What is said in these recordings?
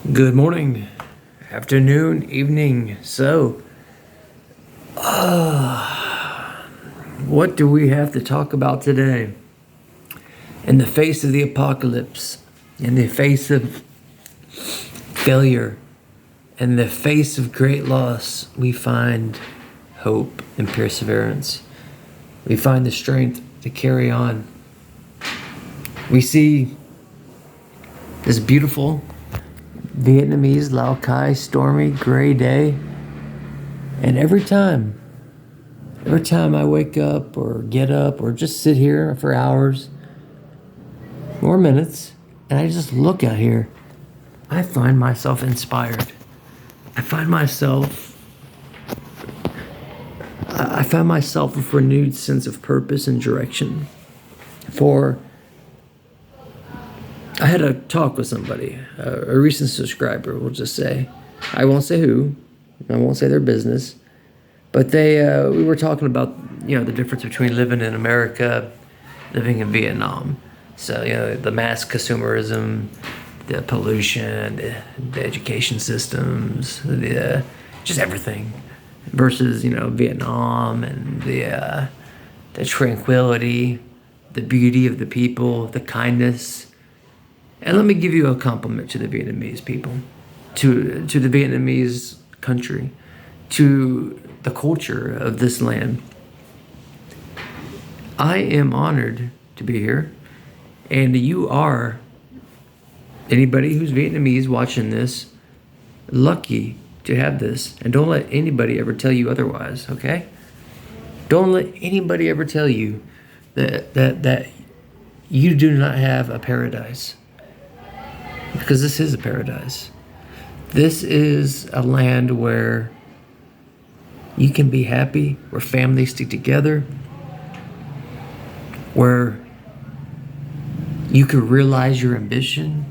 Good morning, afternoon, evening. What do we have to talk about today? In the face of the apocalypse, in the face of failure, in the face of great loss, we find hope and perseverance. We find the strength to carry on. We see this beautiful Vietnamese Lao Cai stormy gray day, and every time I wake up or get up or just sit here for hours or minutes and I just look out here, I find myself inspired. I find myself with renewed sense of purpose and direction. For I had a talk with somebody, a recent subscriber, we'll just say. I won't say who, I won't say their business, but we were talking about, the difference between living in America, living in Vietnam. So, the mass consumerism, the pollution, the education systems, just everything, versus, Vietnam and the tranquility, the beauty of the people, the kindness. And let me give you a compliment to the Vietnamese people, to the Vietnamese country, to the culture of this land. I am honored to be here, and you are, anybody who's Vietnamese watching this, lucky to have this. And don't let anybody ever tell you otherwise, okay? Don't let anybody ever tell you that you do not have a paradise. Because this is a paradise. This is a land where you can be happy, where families stick together, where you can realize your ambition,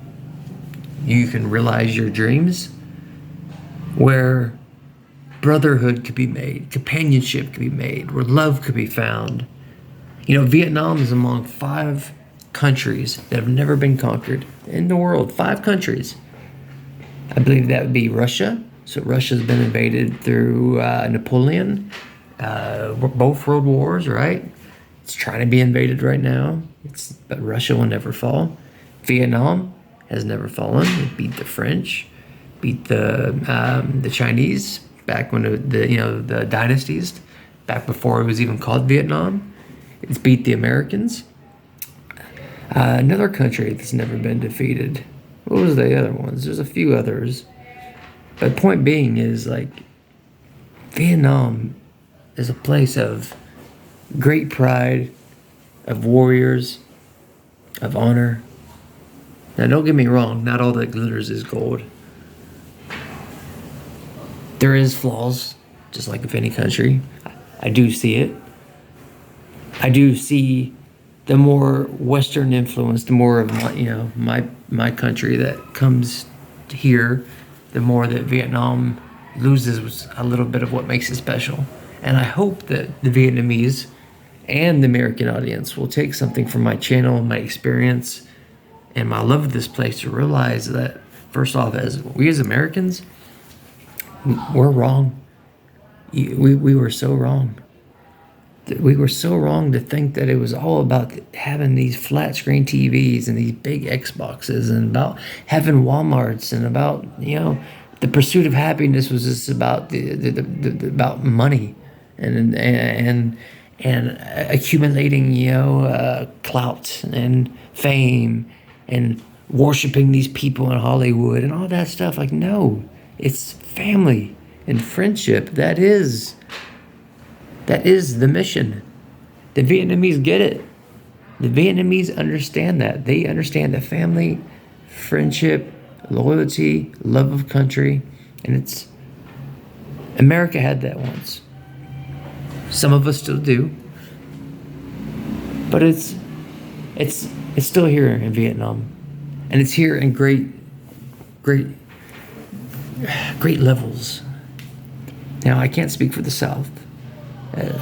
you can realize your dreams, where brotherhood could be made, companionship could be made, where love could be found. Vietnam is among 5 countries that have never been conquered in the world. 5 countries. I believe that would be Russia. So Russia's been invaded through Napoleon, both world wars, right? It's trying to be invaded right now. But Russia will never fall. Vietnam has never fallen. It beat the French, beat the Chinese back when the dynasties, back before it was even called Vietnam. It's beat the Americans. Another country that's never been defeated. What was the other ones? There's a few others. But point being is, Vietnam is a place of great pride, of warriors, of honor. Now, don't get me wrong, not all that glitters is gold. There is flaws, just like with any country. I do see it. I do see the more Western influence, the more of my country that comes here, the more that Vietnam loses a little bit of what makes it special. And I hope that the Vietnamese and the American audience will take something from my channel, my experience, and my love of this place to realize that, first off, as we as Americans, we're wrong. We were so wrong. We were so wrong to think that it was all about having these flat screen TVs and these big Xboxes and about having Walmarts and about, the pursuit of happiness was just about about money and accumulating, clout and fame and worshiping these people in Hollywood and all that stuff. No, it's family and friendship. That is the mission. The Vietnamese get it. The Vietnamese understand that. They understand that family, friendship, loyalty, love of country, and America had that once. Some of us still do, but it's still here in Vietnam, and it's here in great levels. Now, I can't speak for the South.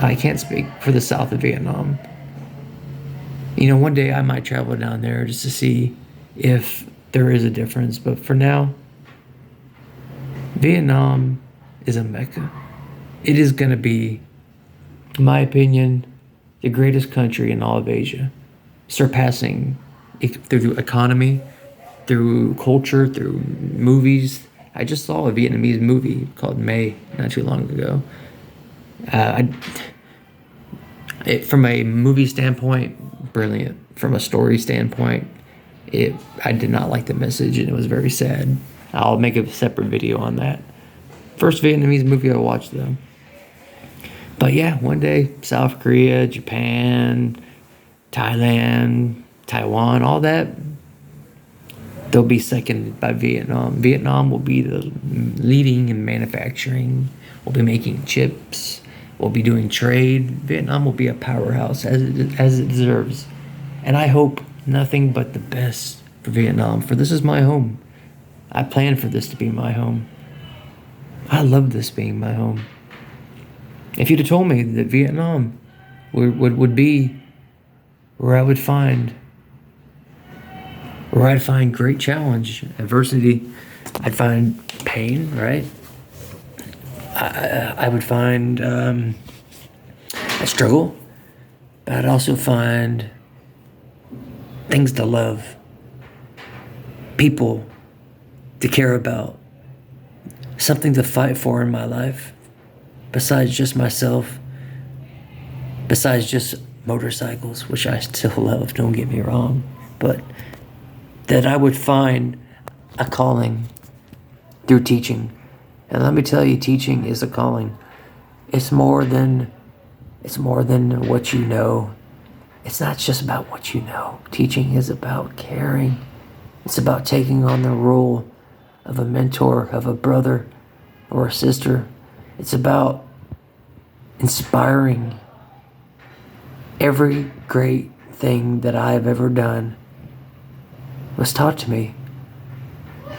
I can't speak for the south of Vietnam. One day I might travel down there just to see if there is a difference. But for now, Vietnam is a mecca. It is going to be, in my opinion, the greatest country in all of Asia, surpassing through economy, through culture, through movies. I just saw a Vietnamese movie called May not too long ago. From a movie standpoint, brilliant. From a story standpoint, I did not like the message and it was very sad. I'll make a separate video on that. First Vietnamese movie I watched though. But yeah, one day South Korea, Japan, Thailand, Taiwan, all that, they'll be seconded by Vietnam. Vietnam will be the leading in manufacturing. We'll be making chips. We'll be doing trade. Vietnam will be a powerhouse as it deserves. And I hope nothing but the best for Vietnam, for this is my home. I planned for this to be my home. I love this being my home. If you'd have told me that Vietnam would be where I'd find great challenge, adversity, I'd find pain, right? I would find a struggle, but I'd also find things to love, people to care about, something to fight for in my life, besides just myself, besides just motorcycles, which I still love, don't get me wrong, but that I would find a calling through teaching. And let me tell you, teaching is a calling. It's more than what you know. It's not just about what you know. Teaching is about caring. It's about taking on the role of a mentor, of a brother or a sister. It's about inspiring. Every great thing that I have ever done was taught to me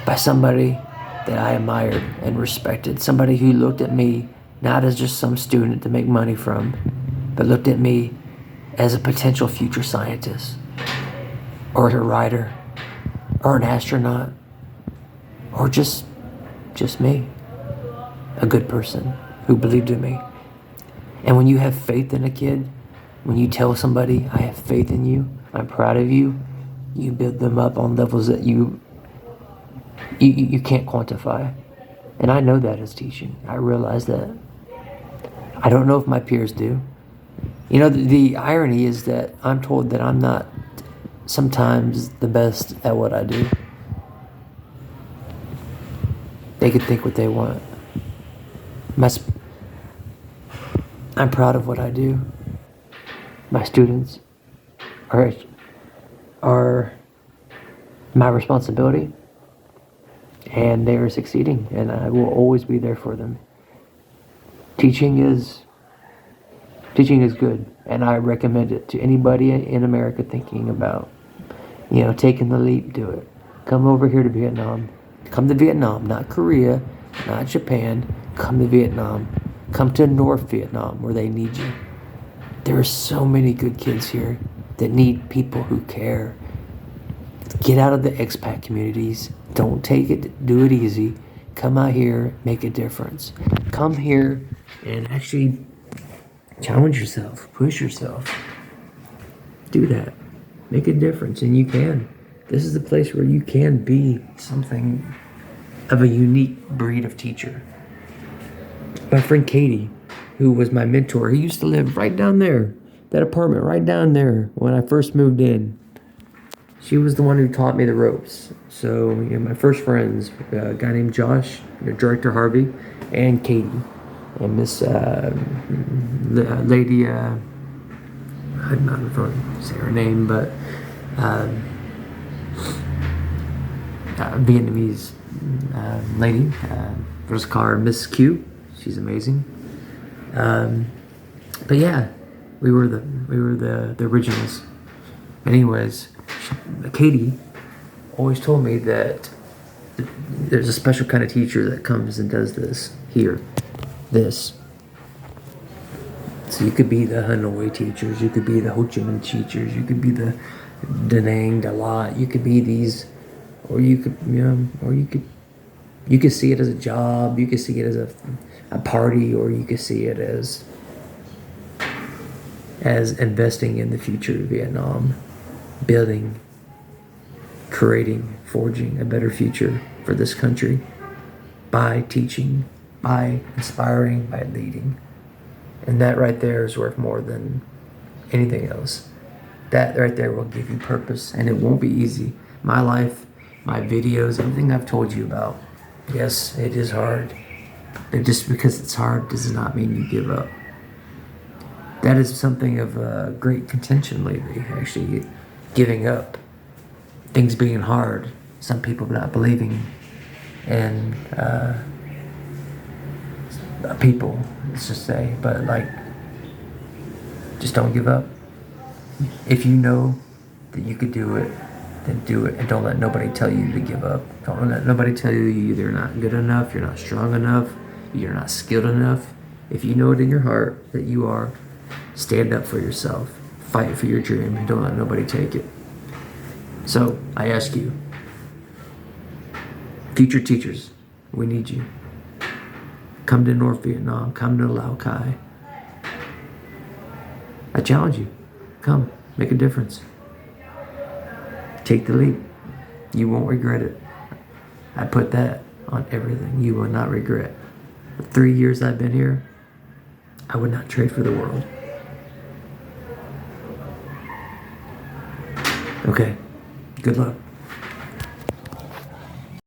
by somebody that I admired and respected. Somebody who looked at me not as just some student to make money from, but looked at me as a potential future scientist, or a writer, or an astronaut, or just me, a good person who believed in me. And when you have faith in a kid, when you tell somebody, I have faith in you, I'm proud of you, you build them up on levels that you can't quantify. And I know that as teaching. I realize that. I don't know if my peers do. You know, the irony is that I'm told that I'm not sometimes the best at what I do. They could think what they want. I'm proud of what I do. My students are my responsibility, and they are succeeding, and I will always be there for them. Teaching is good, and I recommend it to anybody in America thinking about, taking the leap. Do it. Come over here to Vietnam. Come to Vietnam, not Korea, not Japan. Come to Vietnam. Come to North Vietnam, where they need you. There are so many good kids here that need people who care. Get out of the expat communities. Don't take it. Do it easy. Come out here, make a difference. Come here and actually challenge yourself, push yourself. Do that. Make a difference, and you can. This is the place where you can be something of a unique breed of teacher. My friend Katie, who was my mentor, he used to live right down there, that apartment right down there when I first moved in. She was the one who taught me the ropes. So, my first friends, a guy named Josh, Director Harvey, and Katie, and Miss lady, I'm not going to say her name, but Vietnamese lady. Let's call her Miss Q. She's amazing. But yeah, we were the originals. Anyways, Katie always told me that there's a special kind of teacher that comes and does this here. This. So you could be the Hanoi teachers, you could be the Ho Chi Minh teachers, you could be the Da Nang, Da Lat, you could be these, or you could You could see it as a job, you could see it as a party, or you could see it as investing in the future of Vietnam, building, creating, forging a better future for this country by teaching, by inspiring, by leading. And that right there is worth more than anything else. That right there will give you purpose, and it won't be easy. My life, my videos, everything I've told you about, yes, it is hard. But just because it's hard does not mean you give up. That is something of a great contention lately, actually, giving up, things being hard, some people not believing in people, let's just say, but like, just don't give up. If you know that you could do it, then do it, and don't let nobody tell you to give up. Don't let nobody tell you you're not good enough, you're not strong enough, you're not skilled enough. If you know it in your heart that you are, stand up for yourself, fight for your dream, and don't let nobody take it. So I ask you, future teachers, we need you. Come to North Vietnam, come to Lao Cai. I challenge you. Come, make a difference. Take the leap. You won't regret it. I put that on everything. You will not regret. The 3 years I've been here, I would not trade for the world. Okay, good luck.